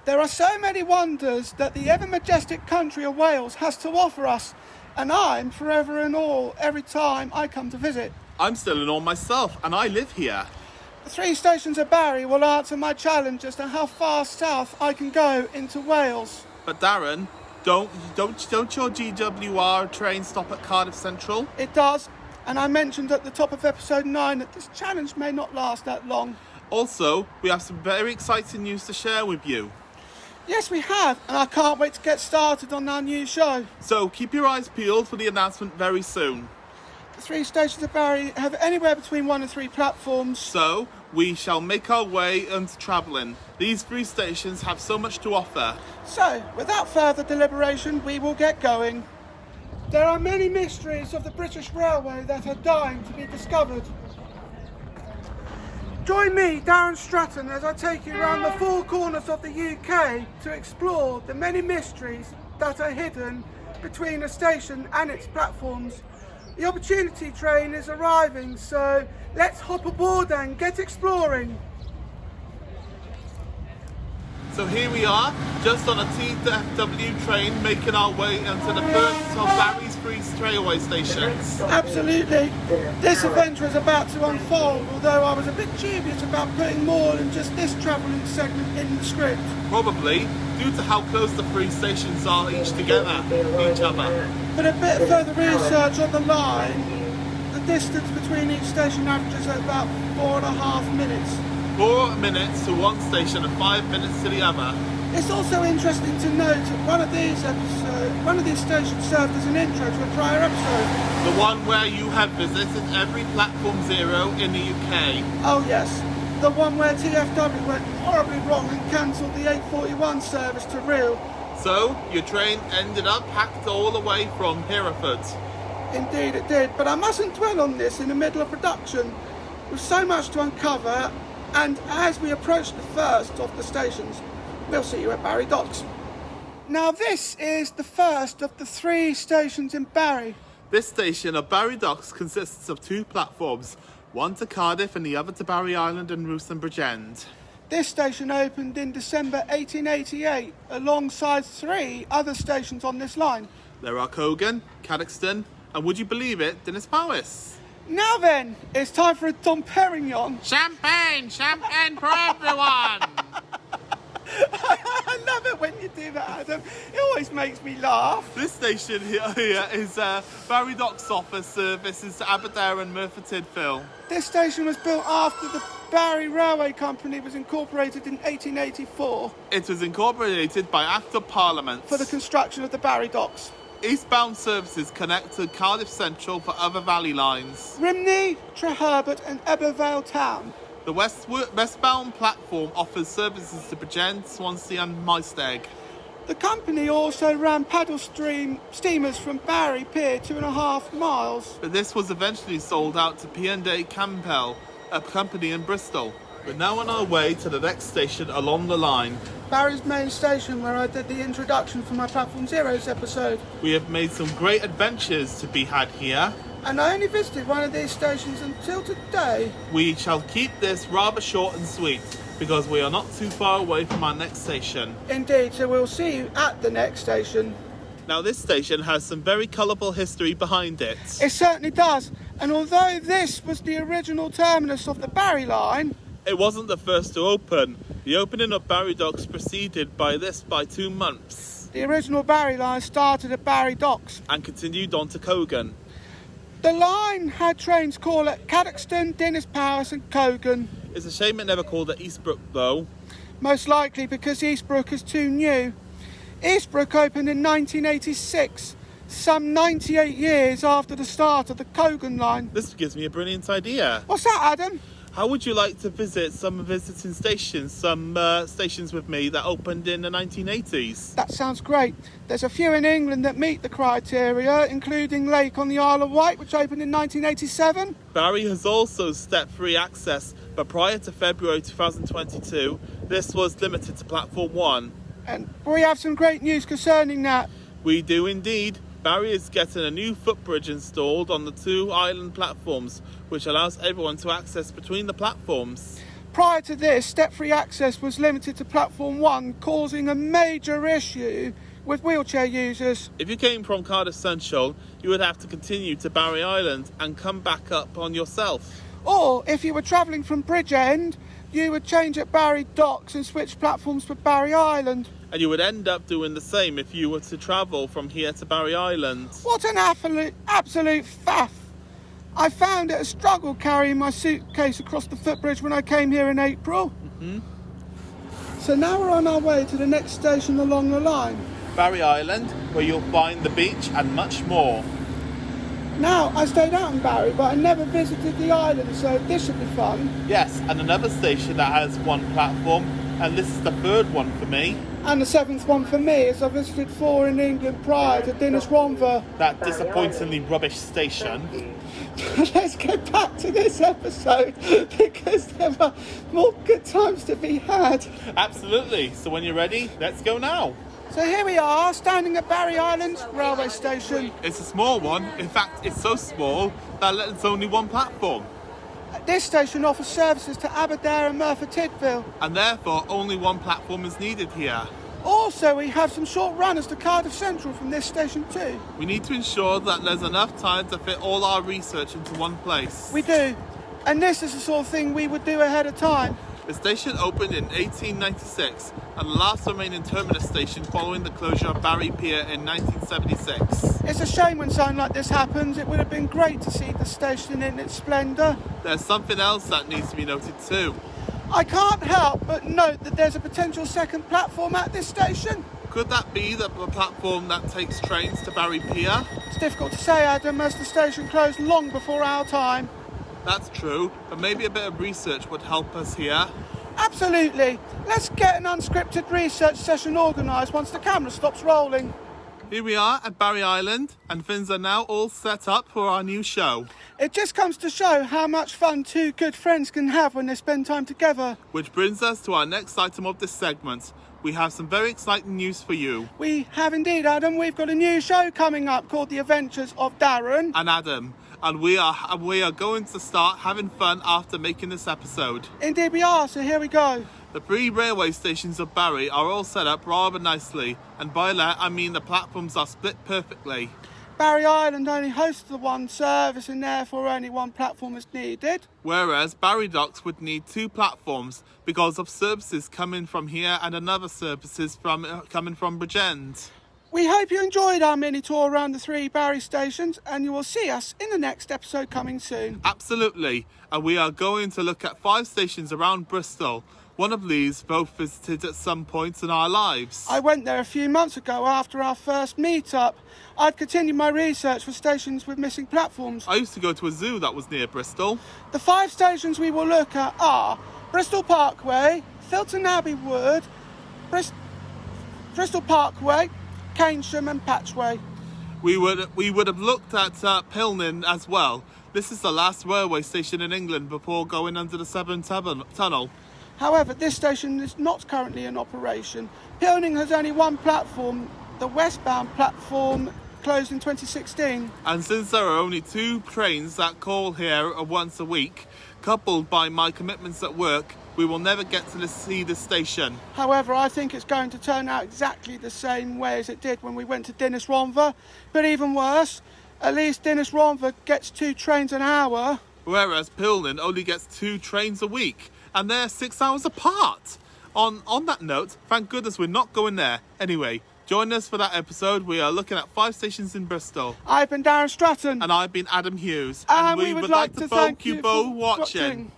There are so many wonders that the ever-majestic country of Wales has to offer us, and I'm forever in awe every time I come to visit. I'm still in awe myself, and I live here. The 3 stations of Barry will answer my challenge as to how far south I can go into Wales. But Darren, don't your GWR train stop at Cardiff Central? It does, and I mentioned at the top of episode 9 that this challenge may not last that long. Also, we have some very exciting news to share with you. Yes, we have, and I can't wait to get started on our new show. So keep your eyes peeled for the announcement very soon. The 3 stations of Barry have anywhere between 1 and 3 platforms. So we shall make our way into travelling. These 3 stations have so much to offer. So, without further deliberation, we will get going. There are many mysteries of the British Railway that are dying to be discovered. Join me, Darren Stratton, as I take you around the 4 corners of the UK to explore the many mysteries that are hidden between a station and its platforms. The opportunity train is arriving, so let's hop aboard and get exploring. So here we are, just on a T-FW train, making our way into the first of Barry's 3 railway stations. Absolutely. This adventure is about to unfold, although I was a bit dubious about putting more than just this travelling segment in the script. Probably due to how close the 3 stations are each together, each other. But a bit further research on the line, the distance between each station averages at about 4.5 minutes. 4 minutes to one station and 5 minutes to the other. It's also interesting to note that one of these stations served as an intro to a prior episode. The one where you have visited every platform 0 in the UK. Oh yes, the one where TFW went horribly wrong and cancelled the 8:41 service to Rhyl. So, your train ended up packed all the way from Hereford. Indeed it did, but I mustn't dwell on this in the middle of production. With so much to uncover, and as we approach the first of the stations, we'll see you at Barry Docks. Now this is the first of the 3 stations in Barry. This station of Barry Docks consists of 2 platforms, one to Cardiff and the other to Barry Island and Rewston Bridge End. This station opened in December 1888 alongside 3 other stations on this line. There are Cogan, Cadoxton, and would you believe it, Dinas Powys. Now then, it's time for a Dom Perignon. Champagne! Champagne for everyone! I love it when you do that, Adam. It always makes me laugh. This station here is Barry Docks offers services to Aberdare and Merthyr Tydfil. This station was built after the Barry Railway Company was incorporated in 1884 It was incorporated by Act of Parliament for the construction of the Barry Docks. Eastbound services connect to Cardiff Central for other valley lines. Rhymney, Treherbert and Ebervale Town. The westbound platform offers services to Bridgend, Swansea and Maesteg. The company also ran paddle steamers from Barry Pier 2.5 miles. But this was eventually sold out to P&A Campbell, a company in Bristol. We're now on our way to the next station along the line. Barry's main station, where I did the introduction for my Platform Zeros episode. We have made some great adventures to be had here. And I only visited one of these stations until today. We shall keep this rather short and sweet, because we are not too far away from our next station. Indeed, so we'll see you at the next station. Now this station has some very colourful history behind it. It certainly does. And although this was the original terminus of the Barry line, it wasn't the first to open. The opening of Barry Docks preceded by 2 months. The original Barry line started at Barry Docks and continued on to Cogan. The line had trains call at Cadoxton, Dinas Powys and Cogan. It's a shame it never called at Eastbrook though. Most likely because Eastbrook is too new. Eastbrook opened in 1986, some 98 years after the start of the Cogan line. This gives me a brilliant idea. What's that, Adam? How would you like to visit some visiting stations, some stations with me that opened in the 1980s? That sounds great. There's a few in England that meet the criteria, including Lake on the Isle of Wight, which opened in 1987. Barry has also step-free access, but prior to February 2022, this was limited to Platform 1. And we have some great news concerning that. We do indeed. Barry is getting a new footbridge installed on the 2 island platforms, which allows everyone to access between the platforms. Prior to this, step-free access was limited to platform 1, causing a major issue with wheelchair users. If you came from Cardiff Central, you would have to continue to Barry Island and come back up on yourself. Or, if you were travelling from Bridgend, you would change at Barry Docks and switch platforms for Barry Island. And you would end up doing the same if you were to travel from here to Barry Island. What an absolute faff! I found it a struggle carrying my suitcase across the footbridge when I came here in April. So now we're on our way to the next station along the line. Barry Island, where you'll find the beach and much more. Now, I stayed out in Barry, but I never visited the island, so this should be fun. Yes, and another station that has one platform, and this is the third one for me. And the 7th one for me, as I visited 4 in England prior to Dinas Ronva. That disappointingly rubbish station. Let's get back to this episode, because there were more good times to be had. Absolutely, so when you're ready, let's go now. So here we are, standing at Barry Island railway station. It's a small one. In fact, it's so small that there's only one platform. This station offers services to Aberdare and Merthyr Tydfil. And therefore, only one platform is needed here. Also, we have some short runners to Cardiff Central from this station too. We need to ensure that there's enough time to fit all our research into one place. We do. And this is the sort of thing we would do ahead of time. The station opened in 1896 and the last remaining terminus station following the closure of Barry Pier in 1976. It's a shame when something like this happens. It would have been great to see the station in its splendour. There's something else that needs to be noted too. I can't help but note that there's a potential second platform at this station. Could that be the platform that takes trains to Barry Pier? It's difficult to say, Adam, as the station closed long before our time. That's true, but maybe a bit of research would help us here. Absolutely. Let's get an unscripted research session organised once the camera stops rolling. Here we are at Barry Island, and things are now all set up for our new show. It just comes to show how much fun two good friends can have when they spend time together. Which brings us to our next item of this segment. We have some very exciting news for you. We have indeed, Adam. We've got a new show coming up called The Adventures of Darren And Adam. And we are going to start having fun after making this episode. Indeed we are, so here we go. The 3 railway stations of Barry are all set up rather nicely, and by that I mean the platforms are split perfectly. Barry Island only hosts the one service and therefore only one platform is needed. Whereas Barry Docks would need 2 platforms because of services coming from here and another services coming from Bridgend. We hope you enjoyed our mini tour around the 3 Barry stations, and you will see us in the next episode coming soon. Absolutely, and we are going to look at 5 stations around Bristol. One of these both visited at some points in our lives. I went there a few months ago after our first meet-up. I'd continued my research for stations with missing platforms. I used to go to a zoo that was near Bristol. The 5 stations we will look at are Bristol Parkway, Filton Abbey Wood, Bristol Parkway, Keynsham and Patchway. We would have looked at Pilnin as well. This is the last railway station in England before going under the Severn Tunnel. However, this station is not currently in operation. Pilning has only one platform, the westbound platform closed in 2016. And since there are only 2 trains that call here once a week, coupled by my commitments at work, we will never get to see the station. However, I think it's going to turn out exactly the same way as it did when we went to Dinas Ronva. But even worse, at least Dinas Ronva gets 2 trains an hour. Whereas Pilnin only gets 2 trains a week, and they're 6 hours apart. On that note, thank goodness we're not going there. Anyway, join us for that episode. We are looking at 5 stations in Bristol. I've been Darren Stratton. And I've been Adam Hughes. And we would like to thank you for watching.